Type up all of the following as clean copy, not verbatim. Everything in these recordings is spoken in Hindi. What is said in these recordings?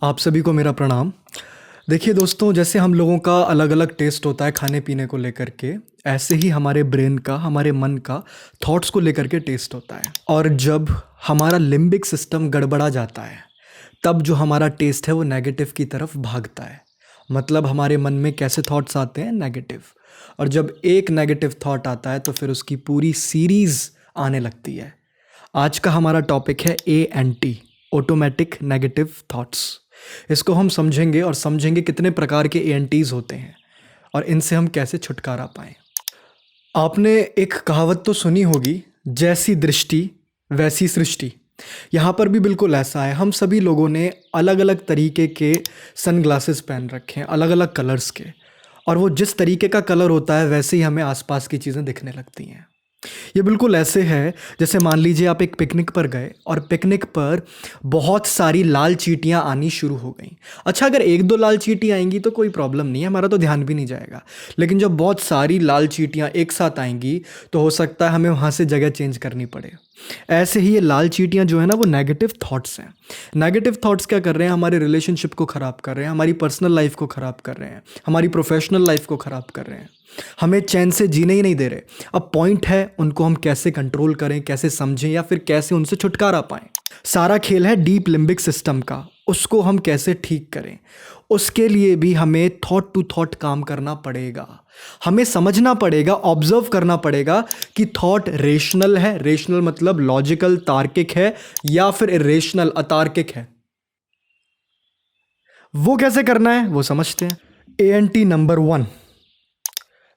आप सभी को मेरा प्रणाम। देखिए दोस्तों, जैसे हम लोगों का अलग अलग टेस्ट होता है खाने पीने को लेकर के, ऐसे ही हमारे ब्रेन का, हमारे मन का थॉट्स को लेकर के टेस्ट होता है। और जब हमारा लिम्बिक सिस्टम गड़बड़ा जाता है, तब जो हमारा टेस्ट है वो नेगेटिव की तरफ भागता है। मतलब हमारे मन में कैसे थॉट्स आते हैं? नेगेटिव। और जब एक नेगेटिव थॉट आता है तो फिर उसकी पूरी सीरीज़ आने लगती है। आज का हमारा टॉपिक है ANT, ऑटोमेटिक नेगेटिव थॉट्स। इसको हम समझेंगे और समझेंगे कितने प्रकार के ANTs होते हैं और इनसे हम कैसे छुटकारा पाएं। आपने एक कहावत तो सुनी होगी, जैसी दृष्टि वैसी सृष्टि। यहाँ पर भी बिल्कुल ऐसा है। हम सभी लोगों ने अलग अलग तरीके के सनग्लासेस पहन रखे हैं, अलग अलग कलर्स के, और वो जिस तरीके का कलर होता है वैसे ही हमें आसपास की चीज़ें दिखने लगती हैं। ये बिल्कुल ऐसे है जैसे मान लीजिए आप एक पिकनिक पर गए और पिकनिक पर बहुत सारी लाल चींटियां आनी शुरू हो गई। अच्छा, अगर एक दो लाल चींटी आएंगी तो कोई प्रॉब्लम नहीं है, हमारा तो ध्यान भी नहीं जाएगा। लेकिन जब बहुत सारी लाल चींटियां एक साथ आएंगी तो हो सकता है हमें वहाँ से जगह चेंज करनी पड़े। ऐसे ही ये लाल चींटियां जो है ना, वो नेगेटिव थॉट्स हैं। नेगेटिव थॉट्स क्या कर रहे हैं? हमारे रिलेशनशिप को ख़राब कर रहे हैं, हमारी पर्सनल लाइफ को ख़राब कर रहे हैं, हमारी प्रोफेशनल लाइफ को ख़राब कर रहे हैं, हमें चैन से जीने ही नहीं दे रहे। अब पॉइंट है उनको हम कैसे कंट्रोल करें, कैसे समझें, या फिर कैसे उनसे छुटकारा पाएं। सारा खेल है डीप लिम्बिक सिस्टम का। उसको हम कैसे ठीक करें, उसके लिए भी हमें थॉट टू थॉट काम करना पड़ेगा। हमें समझना पड़ेगा, ऑब्जर्व करना पड़ेगा कि थॉट रेशनल है, रेशनल मतलब लॉजिकल तार्किक है, या फिर इरेशनल अतार्किक है। वो कैसे करना है वो समझते हैं। ANT नंबर 1,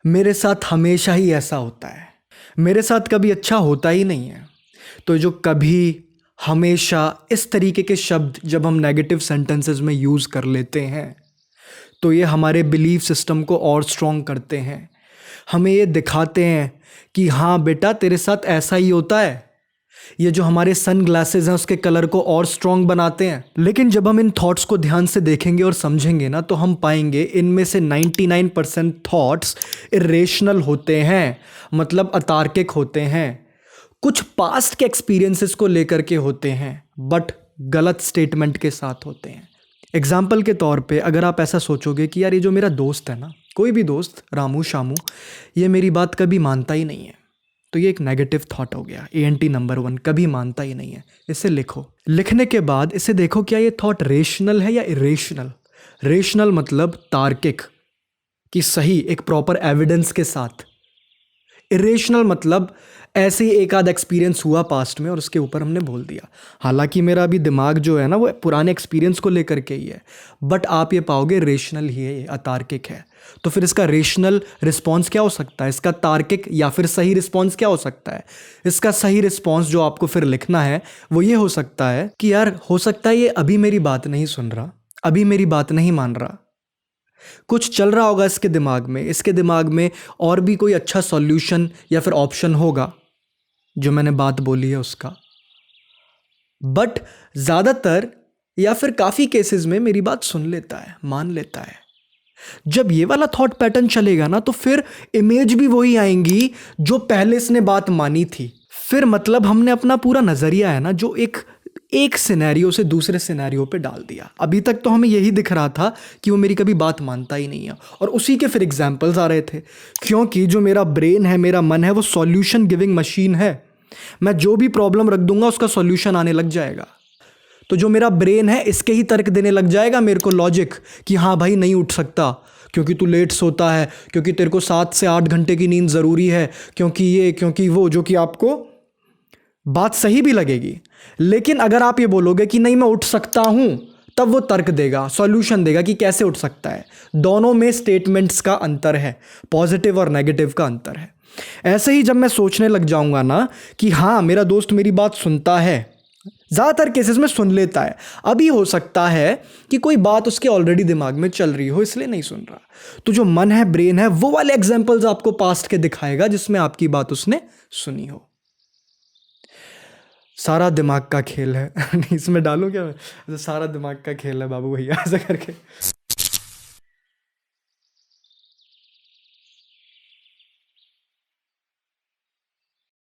मेरे साथ हमेशा ही ऐसा होता है, मेरे साथ कभी अच्छा होता ही नहीं है। तो जो कभी, हमेशा, इस तरीके के शब्द जब हम नेगेटिव सेंटेंसेस में यूज़ कर लेते हैं तो ये हमारे बिलीफ सिस्टम को और स्ट्रॉन्ग करते हैं। हमें ये दिखाते हैं कि हाँ बेटा, तेरे साथ ऐसा ही होता है। ये जो हमारे सन ग्लासेज हैं उसके कलर को और स्ट्रॉन्ग बनाते हैं। लेकिन जब हम इन थॉट्स को ध्यान से देखेंगे और समझेंगे ना, तो हम पाएंगे इनमें से 99% थॉट्स इरेशनल होते हैं, मतलब अतार्किक होते हैं। कुछ पास्ट के एक्सपीरियंसेस को लेकर के होते हैं, बट गलत स्टेटमेंट के साथ होते हैं। एग्जाम्पल के तौर पे अगर आप ऐसा सोचोगे कि यार ये जो मेरा दोस्त है ना, कोई भी दोस्त, रामू शामू, ये मेरी बात कभी मानता ही नहीं है, तो ये एक नेगेटिव थॉट हो गया। ANT नंबर 1, कभी मानता ही नहीं है। इसे लिखो। लिखने के बाद इसे देखो, क्या ये थॉट रेशनल है या इरेशनल। रेशनल मतलब तार्किक, कि सही, एक प्रॉपर एविडेंस के साथ। इरेशनल मतलब ऐसे ही एक आध एक्सपीरियंस हुआ पास्ट में और उसके ऊपर हमने बोल दिया। हालांकि मेरा अभी दिमाग जो है ना, वो पुराने एक्सपीरियंस को लेकर के ही है, बट आप ये पाओगे रेशनल ही है, ये अतार्किक है। तो फिर इसका रेशनल रिस्पॉन्स क्या हो सकता है? इसका तार्किक या फिर सही रिस्पॉन्स क्या हो सकता है? इसका सही रिस्पॉन्स जो आपको फिर लिखना है वो ये हो सकता है कि यार, हो सकता है ये अभी मेरी बात नहीं सुन रहा, अभी मेरी बात नहीं मान रहा, कुछ चल रहा होगा इसके दिमाग में, इसके दिमाग में और भी कोई अच्छा सॉल्यूशन या फिर ऑप्शन होगा जो मैंने बात बोली है उसका। बट ज़्यादातर या फिर काफ़ी केसेस में मेरी बात सुन लेता है, मान लेता है। जब ये वाला थॉट पैटर्न चलेगा ना, तो फिर इमेज भी वही आएंगी जो पहले इसने बात मानी थी। फिर मतलब हमने अपना पूरा नज़रिया है ना, जो एक सिनेरियो से दूसरे सिनेरियो पे डाल दिया। अभी तक तो हमें यही दिख रहा था कि वो मेरी कभी बात मानता ही नहीं है, और उसी के फिर एग्जाम्पल्स आ रहे थे। क्योंकि जो मेरा ब्रेन है, मेरा मन है, वो सॉल्यूशन गिविंग मशीन है। मैं जो भी प्रॉब्लम रख दूंगा उसका सॉल्यूशन आने लग जाएगा। तो जो मेरा ब्रेन है इसके ही तर्क देने लग जाएगा मेरे को, लॉजिक, कि हाँ भाई नहीं उठ सकता क्योंकि तू लेट सोता है, क्योंकि तेरे को 7 से 8 घंटे की नींद ज़रूरी है, क्योंकि ये, क्योंकि वो, जो कि आपको बात सही भी लगेगी। लेकिन अगर आप ये बोलोगे कि नहीं मैं उठ सकता हूं, तब वो तर्क देगा, सॉल्यूशन देगा कि कैसे उठ सकता है। दोनों में स्टेटमेंट्स का अंतर है, पॉजिटिव और नेगेटिव का अंतर है। ऐसे ही जब मैं सोचने लग जाऊंगा ना कि हाँ मेरा दोस्त मेरी बात सुनता है, ज़्यादातर केसेस में सुन लेता है, अभी हो सकता है कि कोई बात उसके ऑलरेडी दिमाग में चल रही हो इसलिए नहीं सुन रहा, तो जो मन है, ब्रेन है, वो वाले एग्जाम्पल्स आपको पास्ट के दिखाएगा जिसमें आपकी बात उसने सुनी हो। सारा दिमाग का खेल है। इसमें डालूं क्या मैं? सारा दिमाग का खेल है बाबू भैया, ऐसा करके।